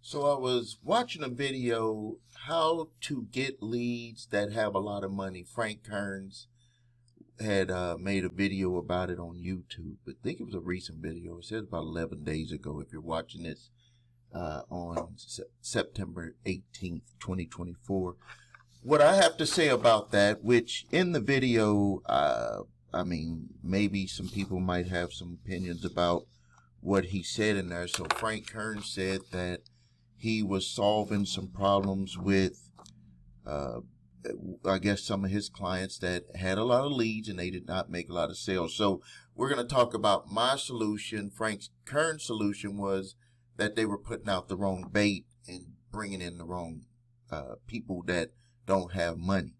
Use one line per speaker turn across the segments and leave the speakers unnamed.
So I was watching a video, how to get leads that have a lot of money. Frank Kearns had made a video about it on YouTube. I think it was a recent video. It said about 11 days ago if you're watching this on September 18th, 2024. What I have to say about that, which in the video, maybe some people might have some opinions about what he said in there. So Frank Kearns said that he was solving some problems with, I guess, some of his clients that had a lot of leads and they did not make a lot of sales. So we're going to talk about my solution. Frank Kearns' solution was that they were putting out the wrong bait and bringing in the wrong people that don't have money.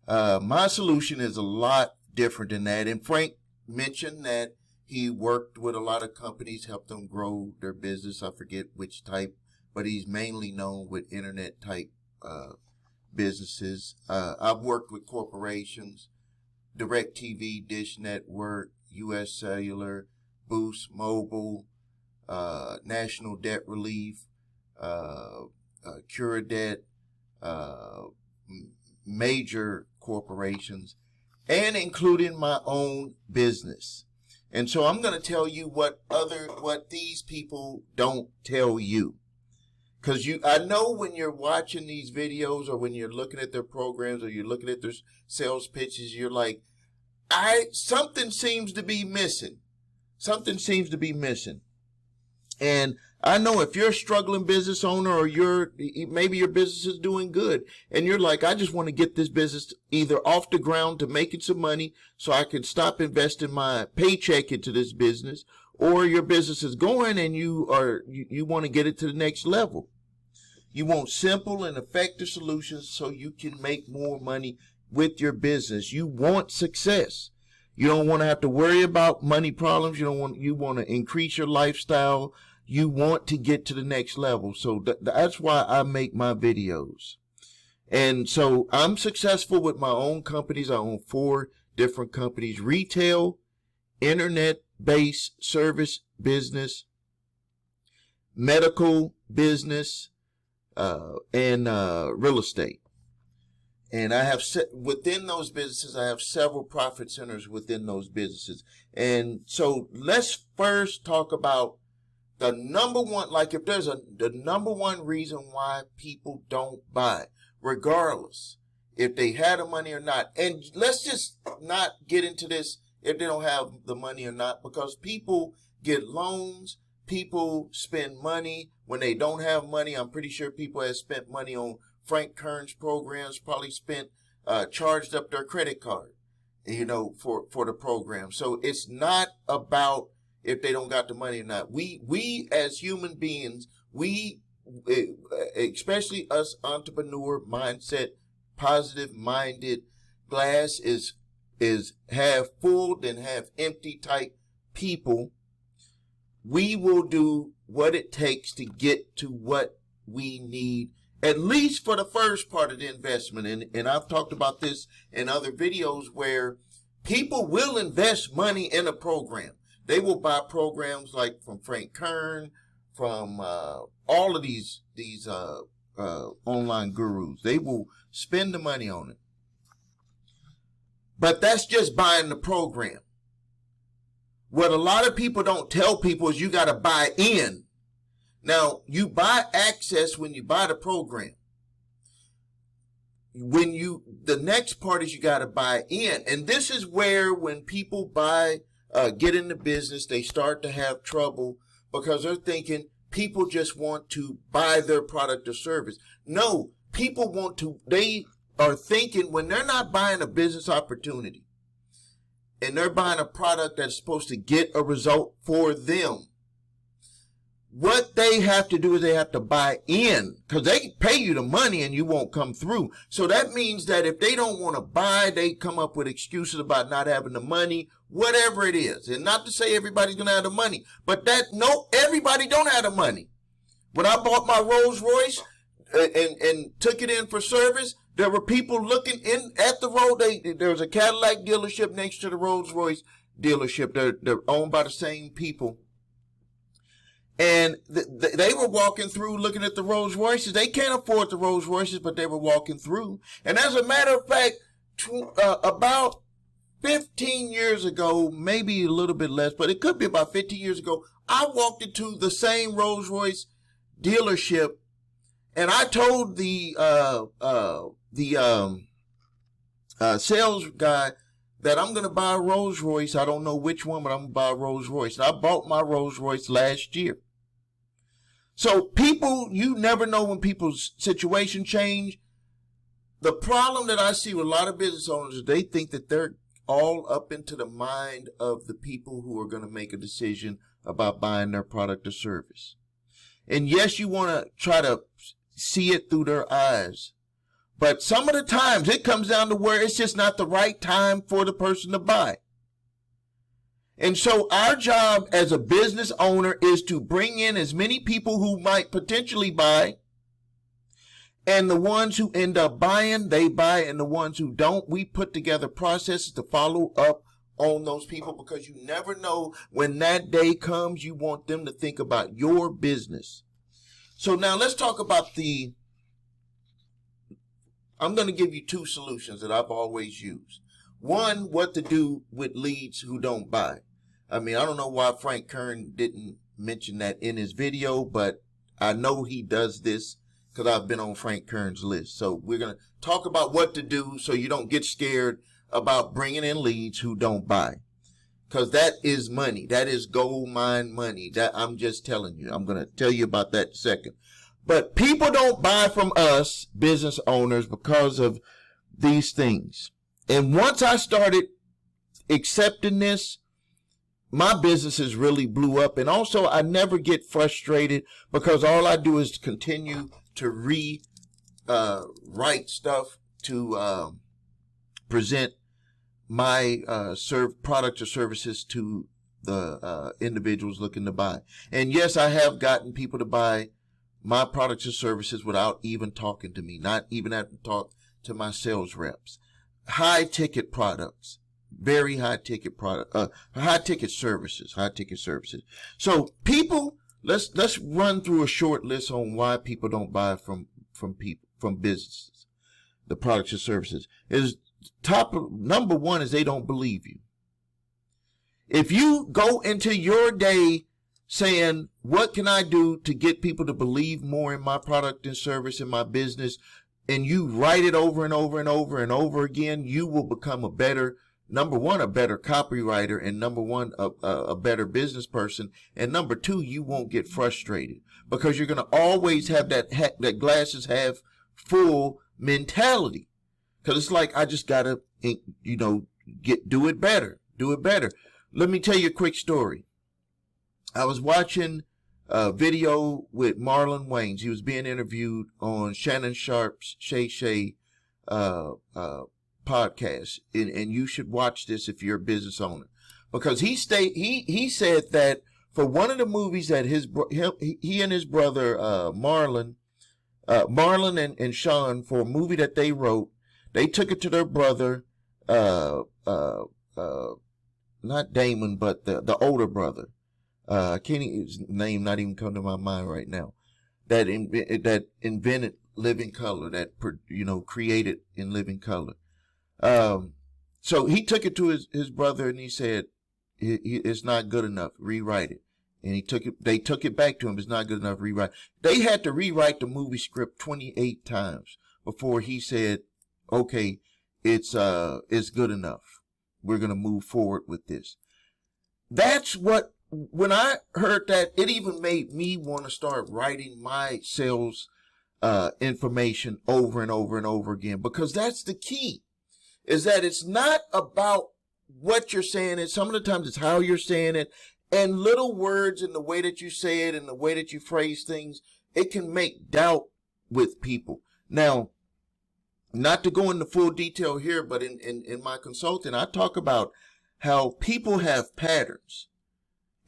My solution is a lot different than that. And Frank mentioned that he worked with a lot of companies, helped them grow their business. I forget which type, but he's mainly known with internet type businesses. I've worked with corporations, DirecTV, Dish Network, US Cellular, Boost Mobile, National Debt Relief, CuraDebt, major corporations, and including my own business. And so I'm going to tell you what these people don't tell you. Because I know when you're watching these videos or when you're looking at their programs or you're looking at their sales pitches, you're like, something seems to be missing. Something seems to be missing. And I know if you're a struggling business owner or maybe your business is doing good and you're like, I just want to get this business either off the ground to making some money so I can stop investing my paycheck into this business, or your business is going and you want to get it to the next level. You want simple and effective solutions so you can make more money with your business. You want success. You don't want to have to worry about money problems. You want to increase your lifestyle. You want to get to the next level. So that's why I make my videos. And so I'm successful with my own companies. I own 4 different companies: retail, internet-based service business, medical business, and real estate. And I have within those businesses, I have several profit centers within those businesses. And so let's first talk about the number one, like if there's the number one reason why people don't buy, regardless if they had the money or not. And let's just not get into this if they don't have the money or not, because people get loans, people spend money when they don't have money. I'm pretty sure people have spent money on Frank Kearns programs, probably charged up their credit card, for the program. So it's not about if they don't got the money or not. We as human beings, especially us entrepreneur mindset, positive minded, glass is half full than half empty type people. We will do what it takes to get to what we need, at least for the first part of the investment. And I've talked about this in other videos where people will invest money in a program. They will buy programs like from Frank Kearns, from all of these online gurus. They will spend the money on it. But that's just buying the program. What a lot of people don't tell people is you got to buy in. Now, you buy access when you buy the program. The next part is you got to buy in. And this is where when people get into business, they start to have trouble because they're thinking people just want to buy their product or service. No, they are thinking when they're not buying a business opportunity and they're buying a product that's supposed to get a result for them, what they have to do is they have to buy in, because they pay you the money and you won't come through. So that means that if they don't want to buy, they come up with excuses about not having the money, whatever it is. And not to say everybody's going to have the money, but everybody don't have the money. When I bought my Rolls Royce and took it in for service, there were people looking in at the road. There was a Cadillac dealership next to the Rolls Royce dealership. They're owned by the same people. And they were walking through looking at the Rolls Royces. They can't afford the Rolls Royces, but they were walking through. And as a matter of fact, about 15 years ago, maybe a little bit less, but it could be about 15 years ago, I walked into the same Rolls Royce dealership, and I told the sales guy that I'm going to buy a Rolls Royce. I don't know which one, but I'm going to buy a Rolls Royce. And I bought my Rolls Royce last year. So people, you never know when people's situation change. The problem that I see with a lot of business owners is they think that they're all up into the mind of the people who are going to make a decision about buying their product or service. And yes, you want to try to see it through their eyes. But some of the times it comes down to where it's just not the right time for the person to buy. And so our job as a business owner is to bring in as many people who might potentially buy. And the ones who end up buying, they buy. And the ones who don't, we put together processes to follow up on those people, because you never know when that day comes. You want them to think about your business. So now let's talk about I'm going to give you two solutions that I've always used. One, what to do with leads who don't buy. I mean, I don't know why Frank Kern didn't mention that in his video, but I know he does this because I've been on Frank Kern's list. So we're going to talk about what to do so you don't get scared about bringing in leads who don't buy. Because that is money. That is gold mine money. That I'm just telling you. I'm going to tell you about that in a second. But people don't buy from us, business owners, because of these things. And once I started accepting this, my businesses really blew up. And also, I never get frustrated because all I do is continue to write stuff to present my products or services to the individuals looking to buy. And yes, I have gotten people to buy my products or services without even talking to me, not even having to talk to my sales reps. High ticket products, very high ticket high ticket services. So people, let's run through a short list on why people don't buy from businesses, the products or services. Number one is they don't believe you. If you go into your day saying, what can I do to get people to believe more in my product and service in my business, and you write it over and over and over and over again, you will become a better copywriter, and a better business person. And number two, you won't get frustrated because you're going to always have that glasses half full mentality. Because it's like, I just got to, do it better. Let me tell you a quick story. I was watching a video with Marlon Wayans. He was being interviewed on Shannon Sharp's Shay podcast, and you should watch this if you're a business owner, because he said that for one of the movies that he and his brother Marlon and Sean, for a movie that they wrote, they took it to their brother, not Damon, but the older brother. His name not even come to my mind right now. That invented Living Color, that created in Living Color. So he took it to his brother, and he said, it's not good enough, rewrite it. And they took it back to him, it's not good enough, rewrite. They had to rewrite the movie script 28 times before he said, okay, it's good enough. We're going to move forward with this. That's what, when I heard that, it even made me want to start writing my sales information over and over and over again, because that's the key, is that it's not about what you're saying. Some of the times it's how you're saying it, and little words and the way that you say it and the way that you phrase things, it can make doubt with people. Now, not to go into full detail here, but in my consulting, I talk about how people have patterns.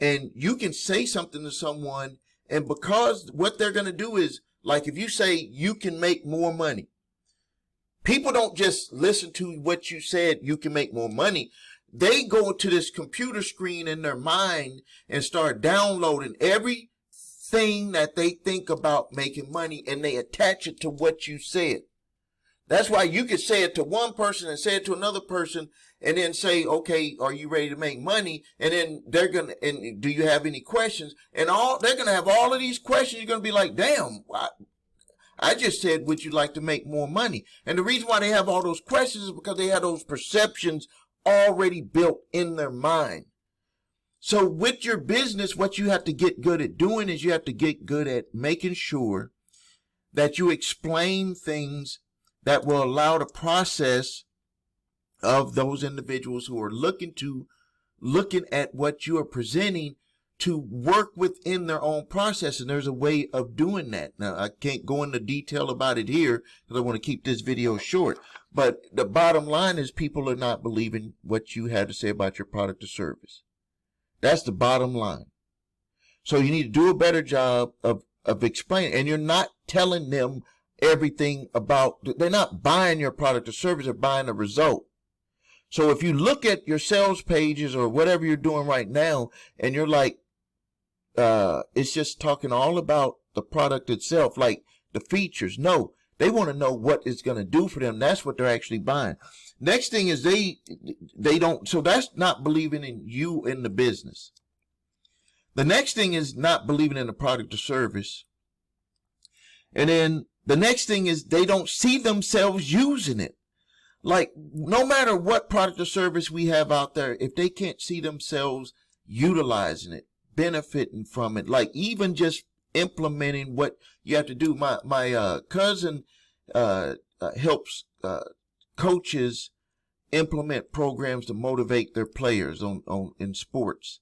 And you can say something to someone, and because what they're going to do is, like if you say you can make more money, people don't just listen to what you said, you can make more money. They go to this computer screen in their mind and start downloading every thing that they think about making money, and they attach it to what you said. That's why you could say it to one person and say it to another person and then say, okay, are you ready to make money? And then and do you have any questions? And they're going to have all of these questions. You're going to be like, damn, I just said, would you like to make more money? And the reason why they have all those questions is because they have those perceptions already built in their mind. So with your business, what you have to get good at doing is you have to get good at making sure that you explain things that will allow the process of those individuals who are looking at what you are presenting to work within their own process. And there's a way of doing that. Now, I can't go into detail about it here because I want to keep this video short. But the bottom line is people are not believing what you have to say about your product or service. That's the bottom line. So you need to do a better job of explaining. And you're not telling them everything about, they're not buying your product or service, they're buying a result. So if you look at your sales pages or whatever you're doing right now, and you're like, it's just talking all about the product itself, like the features. No, they want to know what it's going to do for them. That's what they're actually buying. Next thing is they don't, so that's not believing in you in the business. The next thing is not believing in the product or service. And then the next thing is they don't see themselves using it. Like, no matter what product or service we have out there, if they can't see themselves utilizing it, benefiting from it, like even just implementing what you have to do. My cousin helps coaches implement programs to motivate their players in sports.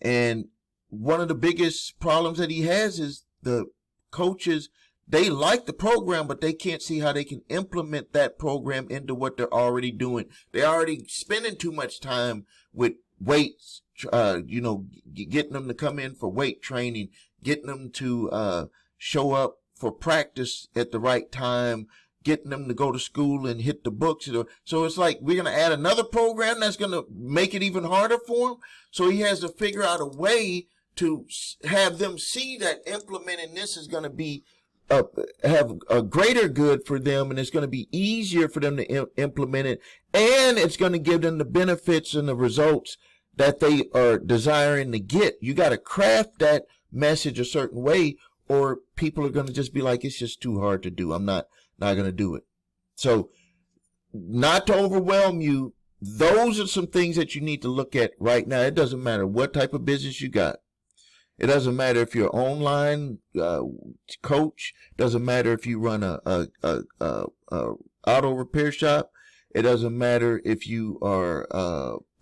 And one of the biggest problems that he has is the coaches, they like the program, but they can't see how they can implement that program into what they're already doing. They're already spending too much time with weights, getting them to come in for weight training, getting them to show up for practice at the right time, getting them to go to school and hit the books. So it's like we're going to add another program that's going to make it even harder for him. So he has to figure out a way to have them see that implementing this is going to be have a greater good for them, and it's going to be easier for them to implement it, and it's going to give them the benefits and the results that they are desiring to get. You got to craft that message a certain way, or people are going to just be like, it's just too hard to do. I'm not going to do it. So, not to overwhelm you, those are some things that you need to look at right now. It doesn't matter what type of business you got. It doesn't matter if you're online coach. Doesn't matter if you run a auto repair shop. It doesn't matter if you are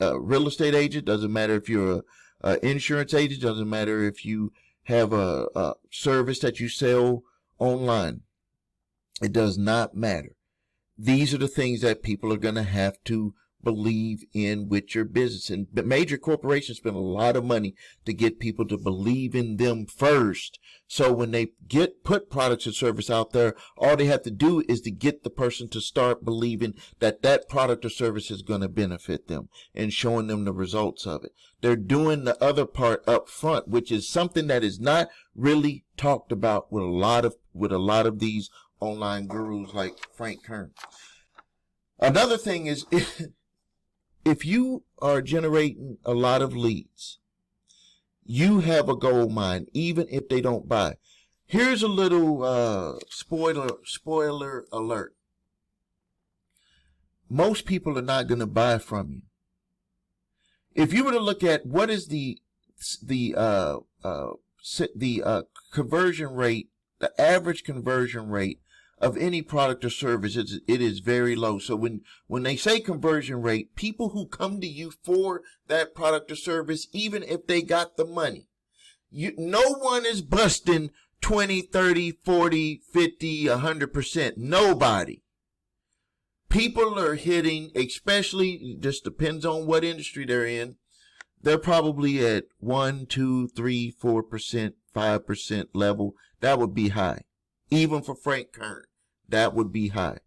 a real estate agent. Doesn't matter if you're a insurance agent. Doesn't matter if you have a service that you sell online. It does not matter. These are the things that people are going to have to believe in with your business. And major corporations spend a lot of money to get people to believe in them first. So when they put products and service out there, all they have to do is to get the person to start believing that that product or service is going to benefit them and showing them the results of it. They're doing the other part up front, which is something that is not really talked about with a lot of these online gurus like Frank Kern. Another thing is, if you are generating a lot of leads, you have a gold mine, even if they don't buy. Here's a little spoiler alert. Most people are not going to buy from you. If you were to look at what is the conversion rate, the average conversion rate of any product or service, it is very low. So when they say conversion rate, people who come to you for that product or service, even if they got the money, no one is busting 20, 30, 40, 50, 100%. Nobody. People are hitting, especially, just depends on what industry they're in, they're probably at 1, 2, 3, 4%, 5% level. That would be high. Even for Frank Kern, that would be high.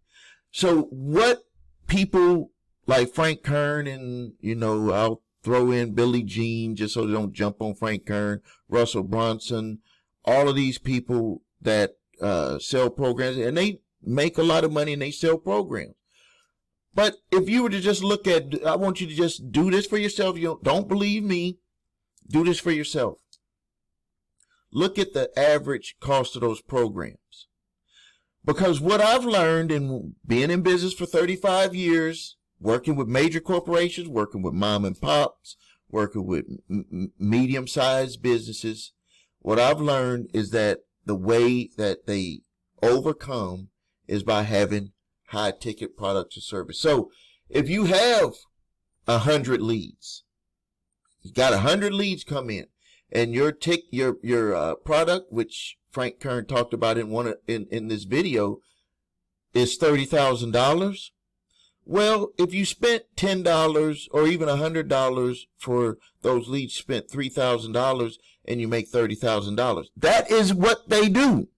So what people like Frank Kern, and, I'll throw in Billie Jean just so they don't jump on Frank Kern, Russell Brunson, all of these people that sell programs, and they make a lot of money and they sell programs. But if you were to just look at, I want you to just do this for yourself. You don't believe me. Do this for yourself. Look at the average cost of those programs. Because what I've learned in being in business for 35 years, working with major corporations, working with mom and pops, working with medium-sized businesses, what I've learned is that the way that they overcome is by having high-ticket products or service. So if you have 100 leads, you got 100 leads come in, and your product, which Frank Kern talked about in this video, is $30,000. Well, if you spent $10 or even $100 for those leads, spent $3,000, and you make $30,000. That is what they do.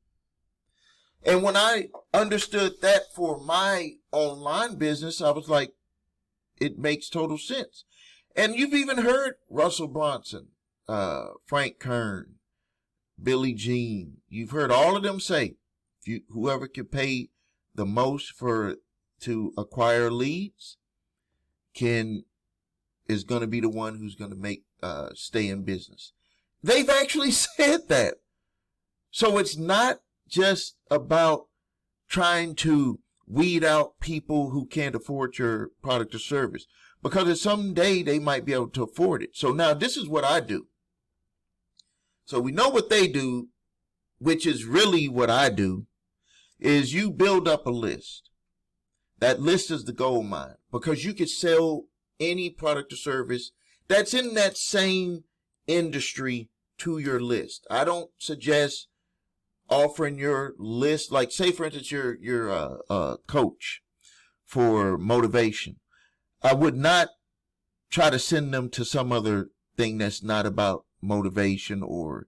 And when I understood that for my online business, I was like, it makes total sense. And you've even heard Russell Brunson, Frank Kern, Billy Jean. You've heard all of them say, whoever can pay the most to acquire leads is going to be the one who's going to stay in business. They've actually said that. So it's not just about trying to weed out people who can't afford your product or service, because someday they might be able to afford it. So now this is what I do. So we know what they do, which is really what I do, is you build up a list. That list is the gold mine, because you could sell any product or service that's in that same industry to your list. I don't suggest offering your list, like say for instance you're a coach for motivation. I would not try to send them to some other thing that's not about motivation or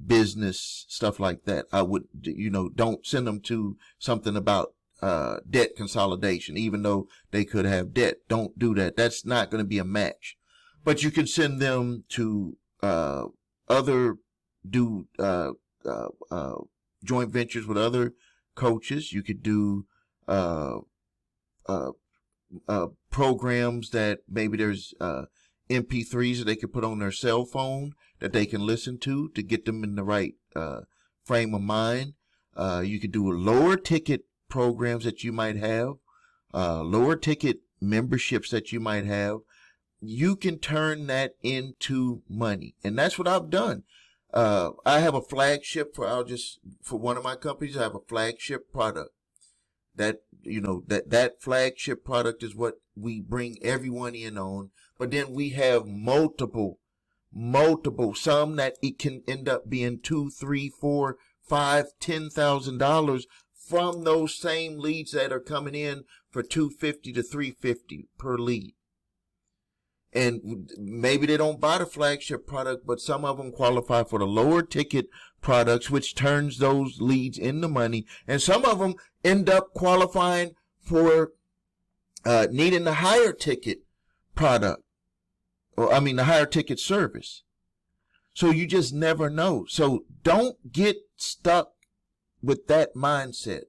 business, stuff like that. I would, don't send them to something about debt consolidation, even though they could have debt. Don't do that. That's not going to be a match. But you can send them to joint ventures with other coaches. You could do programs that maybe there's MP3s that they could put on their cell phone that they can listen to get them in the right frame of mind. You could do lower ticket programs that you might have, lower ticket memberships that you might have. You can turn that into money. And that's what I've done. I have a flagship for one of my companies. I have a flagship product that flagship product is what we bring everyone in on. But then we have multiple, some that it can end up being $2, $3, $4, $5, $10,000 from those same leads that are coming in for $250 to $350 per lead. And maybe they don't buy the flagship product, but some of them qualify for the lower ticket products, which turns those leads into money. And some of them end up qualifying for needing the higher ticket product, the higher ticket service. So you just never know. So don't get stuck with that mindset.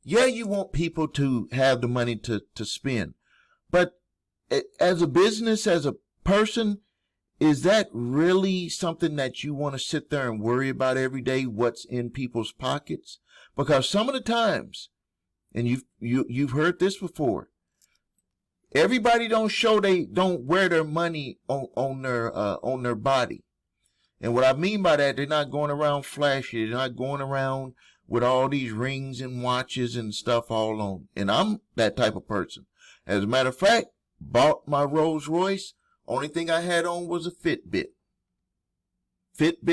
Yeah, you want people to have the money to spend, but as a business, as a person, is that really something that you want to sit there and worry about every day, what's in people's pockets? Because some of the times, and you've heard this before, everybody don't wear their money on their body. And what I mean by that, they're not going around flashy. They're not going around with all these rings and watches and stuff all on. And I'm that type of person. As a matter of fact, bought my Rolls Royce. Only thing I had on was a Fitbit.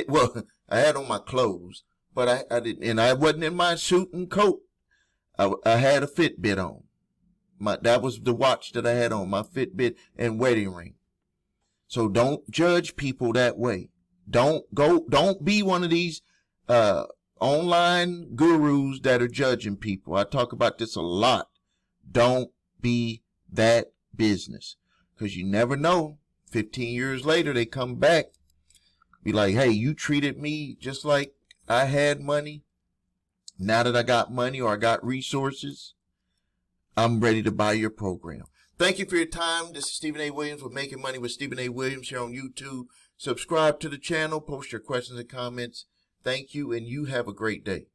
Well, I had on my clothes, but I didn't, and I wasn't in my suit and coat. I had a Fitbit on. That was the watch that I had on, my Fitbit and wedding ring. So don't judge people that way. Don't be one of these online gurus that are judging people. I talk about this a lot. Don't be that business, because you never know. 15 years later, they come back Be like, hey, you treated me just like I had money. Now that I got money or I got resources, I'm ready to buy your program. Thank you for your time. This is Stephen A. Williams with Making Money with Stephen A. Williams here on YouTube. Subscribe to the channel. Post your questions and comments. Thank you, and you have a great day.